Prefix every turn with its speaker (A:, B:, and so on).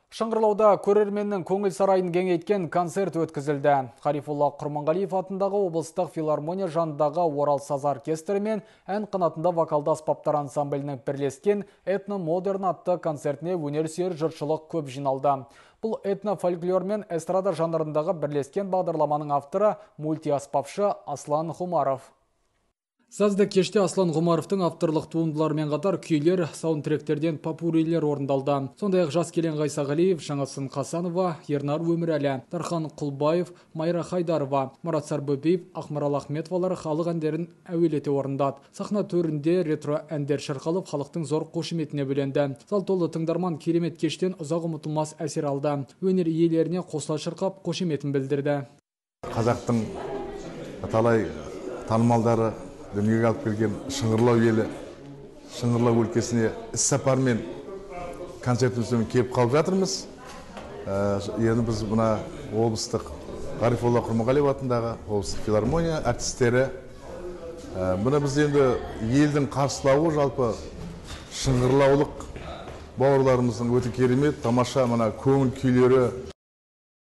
A: Шыңғырлауда көрерменнің көңіл сарайын кеңейткен концерт өткізілді. Қарифолла Құрманғалиев атындағы облыстық филармония жанындағы Орал саз оркестрі мен ән қанатында вокалды аспаптар ансамблінің бірлескен этно-модерн атты концертіне өнерсүйер жұртшылық көп жиналды. Бұл этно-фольклор мен эстрада жанрындағы бірлескен бағдарламаның авторы мультиаспапшы Аслан Ғұмаров. Сазды кеште Аслан Ғұмаровтың авторлық туындыларымен қатар күйлер, саундтректерден попурилер орындалды. Сондай-ақ жас келен Ғайсағалиев, Жаңасын Қасанова, Ернар Өмірәлі, Дархан Құлбаев, Майра Хайдарова, Мұрат Сарбөбиев, Ақмарал Ахметовалар халық әндерін әуелете орындады. Сахна төрінде ретро әндер шырқалып, халықтың зор қошеметіне бөленді. Зал толы тыңдарман керемет кештен ұзақ ұмытылмас әсер алды. Өнер иелеріне қосыла шырқап қошеметін білдірді.
B: Қазақтың талай танымалдары дүниеге алып келген Шыңғырлау елі, Шыңғырлау өлкесіне іс-сапармен концертімізбен келіп қалып жатырмыз. Енді біз мына облыстық Қарифолла Құрманғалиев атындағы облыстық филармония артистері. Бұны біз енді елдің қарсылауы жалпы шыңғырлаулық бауырларымыздың өте керемет, тамаша мына көңіл күйлері